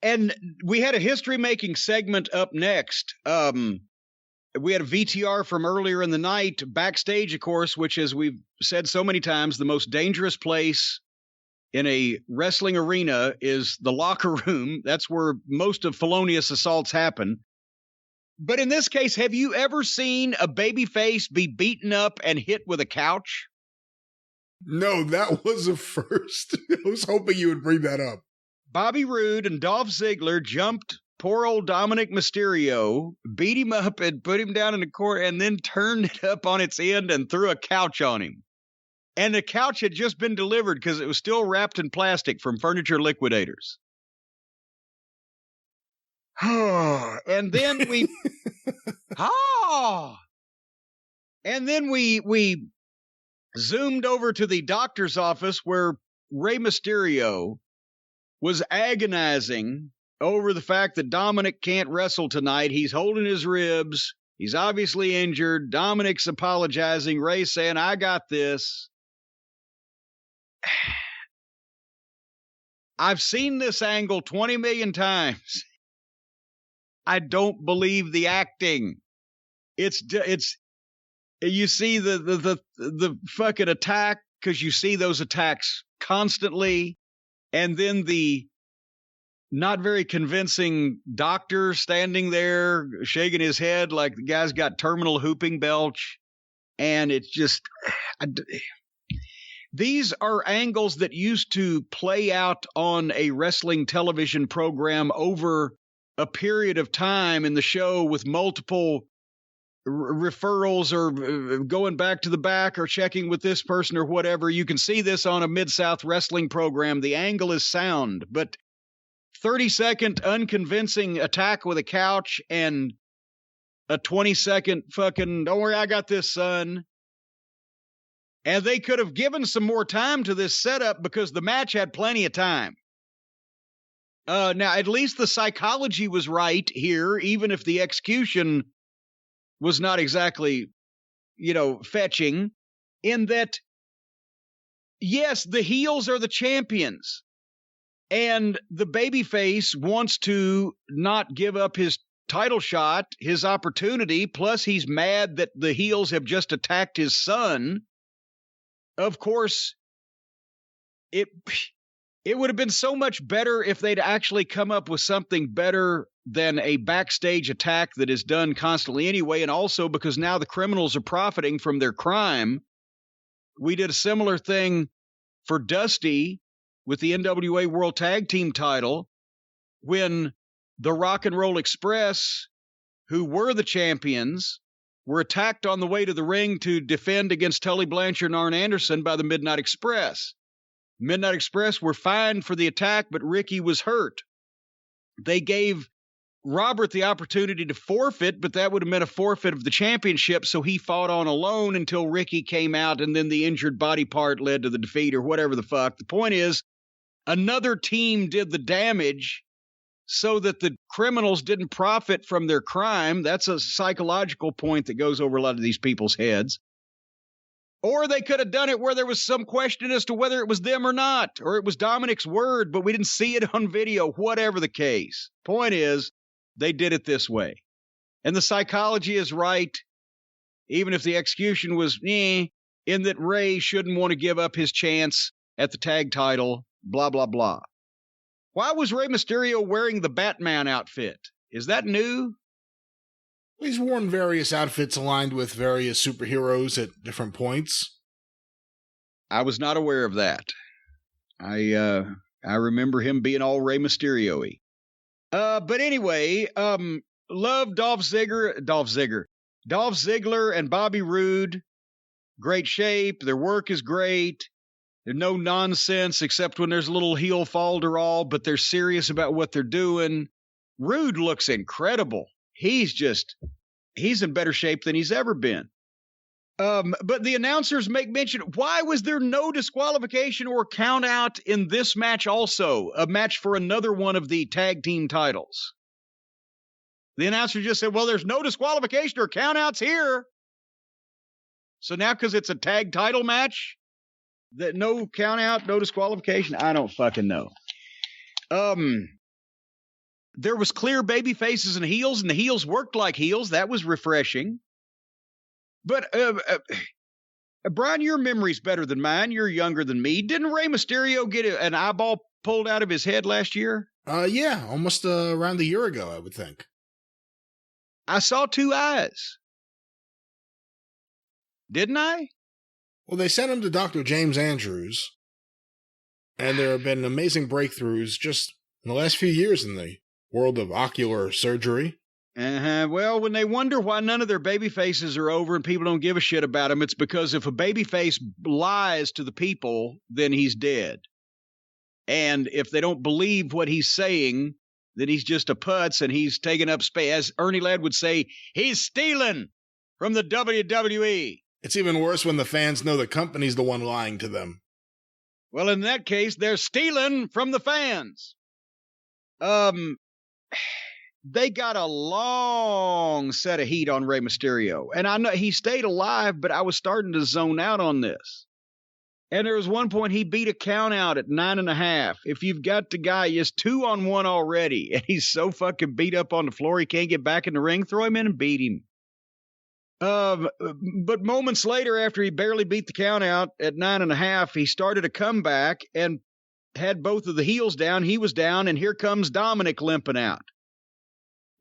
And we had a history-making segment up next. We had a VTR from earlier in the night, backstage, of course, which, as we've said so many times, the most dangerous place in a wrestling arena is the locker room. That's where most of felonious assaults happen. But in this case, have you ever seen a babyface be beaten up and hit with a couch? No, that was a first. I was hoping you would bring that up. Bobby Roode and Dolph Ziggler jumped poor old Dominik Mysterio, beat him up and put him down in the court, and then turned it up on its end and threw a couch on him. And the couch had just been delivered because it was still wrapped in plastic from Furniture Liquidators. And then we... And then we zoomed over to the doctor's office where Rey Mysterio was agonizing over the fact that Dominik can't wrestle tonight. He's holding his ribs. He's obviously injured. Dominik's apologizing. Rey's saying, I got this. I've seen this angle 20 million times. I don't believe the acting. It's you see the fucking attack because you see those attacks constantly, and then the not very convincing doctor standing there shaking his head like the guy's got terminal whooping belch, and it's just these are angles that used to play out on a wrestling television program over a period of time in the show with multiple referrals or going back to the back or checking with this person or whatever. You can see this on a Mid-South wrestling program. The angle is sound, but 30-second unconvincing attack with a couch and a 20-second fucking, don't worry, I got this, son. And they could have given some more time to this setup because the match had plenty of time. Now, at least the psychology was right here, even if the execution was not exactly, fetching, in that, yes, the heels are the champions, and the babyface wants to not give up his title shot, his opportunity, plus he's mad that the heels have just attacked his son. Of course, it would have been so much better if they'd actually come up with something better than a backstage attack that is done constantly anyway, and also because now the criminals are profiting from their crime. We did a similar thing for Dusty with the NWA World Tag Team title when the Rock and Roll Express, who were the champions, were attacked on the way to the ring to defend against Tully Blanchard and Arn Anderson by the Midnight Express. Midnight Express were fined for the attack, but Ricky was hurt. They gave Robert the opportunity to forfeit, but that would have meant a forfeit of the championship, so he fought on alone until Ricky came out, and then the injured body part led to the defeat or whatever the fuck. The point is, another team did the damage so that the criminals didn't profit from their crime. That's a psychological point that goes over a lot of these people's heads. Or they could have done it where there was some question as to whether it was them or not, or it was Dominik's word, but we didn't see it on video, whatever the case. Point is, they did it this way. And the psychology is right, even if the execution was in that Rey shouldn't want to give up his chance at the tag title, blah, blah, blah. Why was Rey Mysterio wearing the Batman outfit? Is that new? He's worn various outfits aligned with various superheroes at different points. I was not aware of that. I remember him being all Rey Mysterio-y. But anyway, love Dolph Ziggler and Bobby Roode. Great shape. Their work is great. There's no nonsense except when there's a little heel falderall, but they're serious about what they're doing. Roode looks incredible. He's in better shape than he's ever been. But the announcers make mention, why was there no disqualification or count out in this match also? A match for another one of the tag team titles. The announcer just said, well, there's no disqualification or count outs here. So now because it's a tag title match, that no count out, no disqualification? I don't fucking know. there was clear baby faces and the heels worked like heels. That was refreshing. But Brian, your memory's better than mine. You're younger than me. Didn't Rey Mysterio get an eyeball pulled out of his head last year? Yeah, almost around a year ago, I would think. I saw 2 eyes. Didn't I? Well, they sent him to Dr. James Andrews, and there have been amazing breakthroughs just in the last few years in the world of ocular surgery. Well, when they wonder why none of their baby faces are over and people don't give a shit about them, it's because if a baby face lies to the people, then he's dead. And if they don't believe what he's saying, then he's just a putz and he's taking up space. As Ernie Ladd would say, he's stealing from the WWE. It's even worse when the fans know the company's the one lying to them. Well, in that case, they're stealing from the fans. They got a long set of heat on Rey Mysterio. And I know he stayed alive, but I was starting to zone out on this. And there was one point he beat a count out at 9.5. If you've got the guy, he's 2-on-1 already, and he's so fucking beat up on the floor he can't get back in the ring, throw him in and beat him. But moments later, after he barely beat the count out at 9.5, he started a comeback and had both of the heels down. He was down, and here comes Dominik limping out.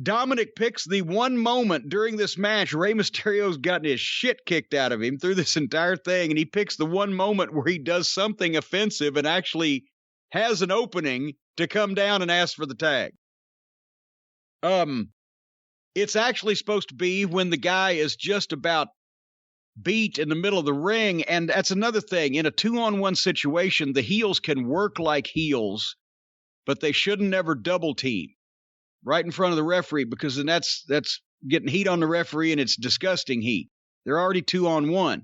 Dominik picks the one moment during this match Rey Mysterio's gotten his shit kicked out of him through this entire thing, and he picks the one moment where he does something offensive and actually has an opening to come down and ask for the tag. It's actually supposed to be when the guy is just about beat in the middle of the ring, and that's another thing. In a 2-on-1 situation, the heels can work like heels, but they shouldn't ever double team right in front of the referee, because then that's getting heat on the referee, and it's disgusting heat. They're already 2-on-1.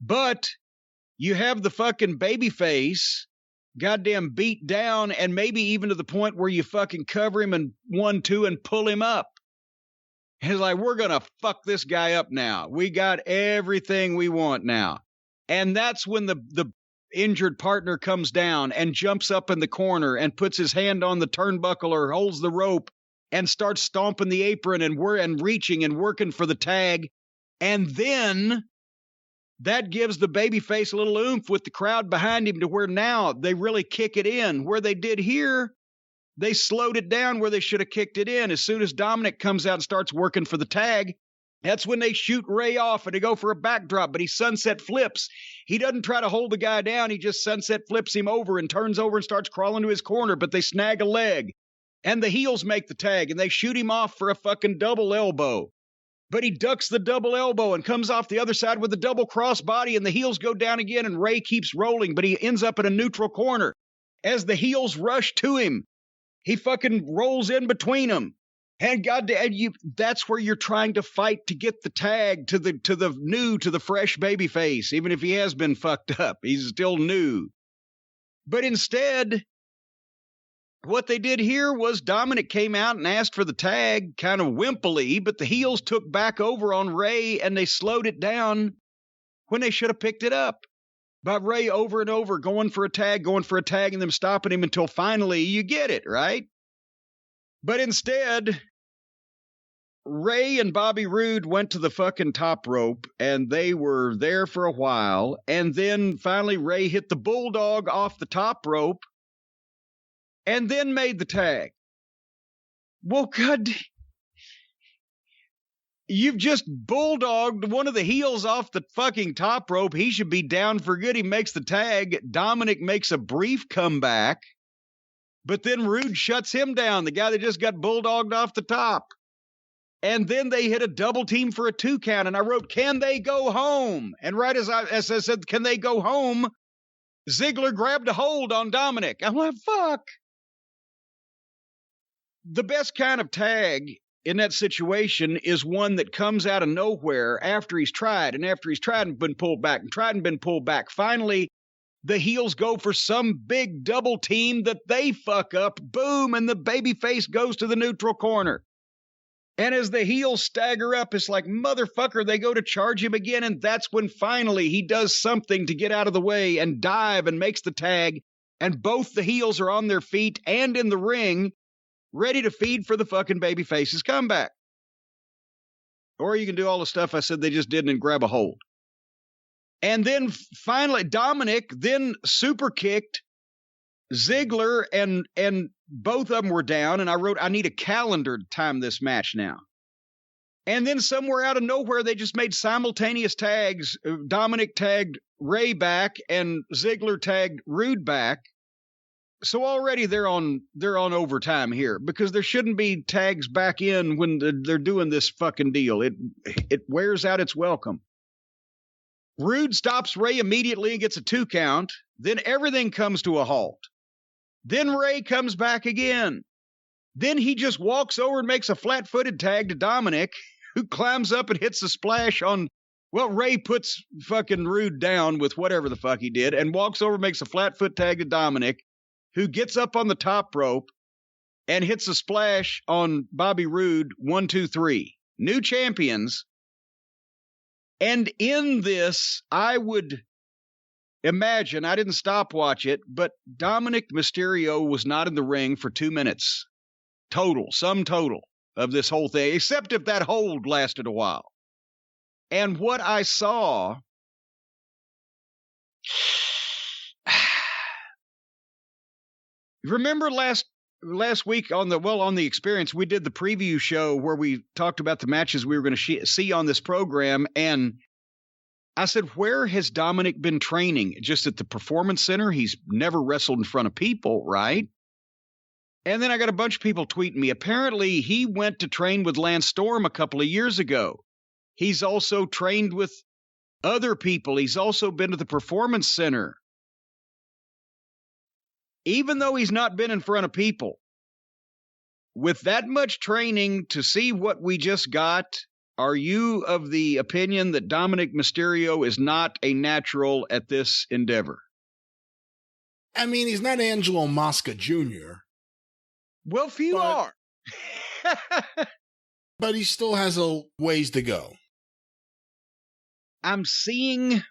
But you have the fucking baby face goddamn beat down, and maybe even to the point where you fucking cover him and 1-2 and pull him up. And it's like, we're going to fuck this guy up now. We got everything we want now. And that's when the injured partner comes down and jumps up in the corner and puts his hand on the turnbuckle or holds the rope and starts stomping the apron and reaching and working for the tag. And then that gives the babyface a little oomph with the crowd behind him to where now they really kick it in. Where they did here, they slowed it down where they should have kicked it in. As soon as Dominik comes out and starts working for the tag, that's when they shoot Rey off and they go for a backdrop, but he sunset flips. He doesn't try to hold the guy down. He just sunset flips him over and turns over and starts crawling to his corner, but they snag a leg. And the heels make the tag, and they shoot him off for a fucking double elbow. But he ducks the double elbow and comes off the other side with a double crossbody, and the heels go down again, and Rey keeps rolling, but he ends up in a neutral corner. As the heels rush to him, he fucking rolls in between them. And goddamn, that's where you're trying to fight to get the tag to the fresh baby face. Even if he has been fucked up, he's still new. But instead, what they did here was Dominik came out and asked for the tag, kind of wimpily, but the heels took back over on Rey and they slowed it down when they should have picked it up. By Rey over and over going for a tag, and them stopping him until finally you get it, right? But instead, Rey and Bobby Roode went to the fucking top rope, and they were there for a while, and then finally Rey hit the bulldog off the top rope, and then made the tag. Well, God, you've just bulldogged one of the heels off the fucking top rope. He should be down for good. He makes the tag. Dominik makes a brief comeback, but then Roode shuts him down, the guy that just got bulldogged off the top. And then they hit a double team for a 2 count, and I wrote, can they go home? And right as I said, can they go home? Ziggler grabbed a hold on Dominik. I'm like, fuck. The best kind of tag in that situation is one that comes out of nowhere after he's tried and been pulled back and tried and been pulled back. Finally, the heels go for some big double team that they fuck up. Boom, and the babyface goes to the neutral corner. And as the heels stagger up, it's like, motherfucker, they go to charge him again, and that's when finally he does something to get out of the way and dive and makes the tag, and both the heels are on their feet and in the ring. ready to feed for the fucking babyface's comeback. Or you can do all the stuff I said they just did and grab a hold. And then finally, Dominik then super kicked Ziggler, and both of them were down. And I wrote, I need a calendar to time this match now. And then somewhere out of nowhere, they just made simultaneous tags. Dominik tagged Rey back, and Ziggler tagged Roode back. So already they're on overtime here, because there shouldn't be tags back in when they're doing this fucking deal. It wears out its welcome. Roode stops Rey immediately and gets a 2 count. Then everything comes to a halt. Then Rey comes back again. Then he just walks over and makes a flat-footed tag to Dominik, who climbs up and hits a splash on... Well, Rey puts fucking Roode down with whatever the fuck he did and walks over and makes a flat-foot tag to Dominik, who gets up on the top rope and hits a splash on Bobby Roode. 1, 2, 3. New champions. And in this, I would imagine, I didn't stopwatch it, but Dominik Mysterio was not in the ring for 2 minutes. Sum total of this whole thing, except if that hold lasted a while. And what I saw... Remember last week on the Experience, we did the preview show where we talked about the matches we were going to see on this program, and I said, where has Dominik been training? Just at the Performance Center? He's never wrestled in front of people, right? And then I got a bunch of people tweeting me. Apparently, he went to train with Lance Storm a couple of years ago. He's also trained with other people. He's also been to the Performance Center. Even though he's not been in front of people, with that much training to see what we just got, are you of the opinion that Dominik Mysterio is not a natural at this endeavor? I mean, he's not Angelo Mosca Jr. Well, few are. But he still has a ways to go. I'm seeing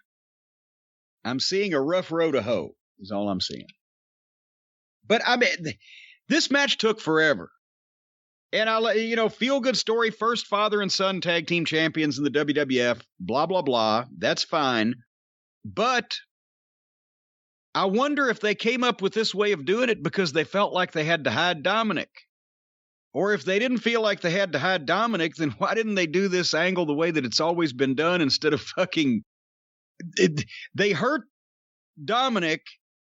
a rough road to hoe, is all I'm seeing. But I mean, this match took forever. And feel good story, first father and son tag team champions in the WWF, blah, blah, blah. That's fine. But I wonder if they came up with this way of doing it because they felt like they had to hide Dominik. Or if they didn't feel like they had to hide Dominik, then why didn't they do this angle the way that it's always been done instead of fucking... They hurt Dominik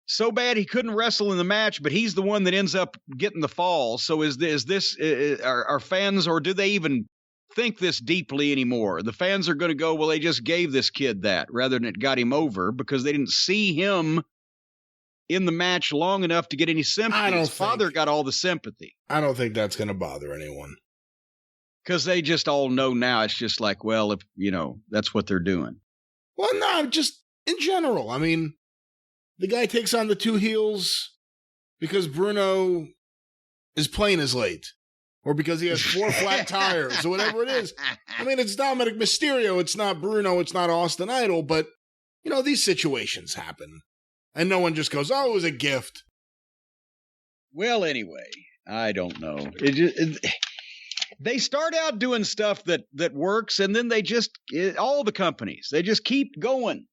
so bad he couldn't wrestle in the match, but he's the one that ends up getting the fall. So are fans, or do they even think this deeply anymore? The fans are going to go, well, they just gave this kid that rather than it got him over because they didn't see him in the match long enough to get any sympathy. His father got all the sympathy. I don't think that's going to bother anyone. Because they just all know now. It's just like, well, if that's what they're doing. Well, no, just in general. I mean, the guy takes on the 2 heels because Bruno is playing as late. Or because he has 4 flat tires, or whatever it is. I mean, it's Dominik Mysterio. It's not Bruno. It's not Austin Idol. But, these situations happen. And no one just goes, oh, it was a gift. Well, anyway, I don't know. They start out doing stuff that works, and then all the companies, they just keep going.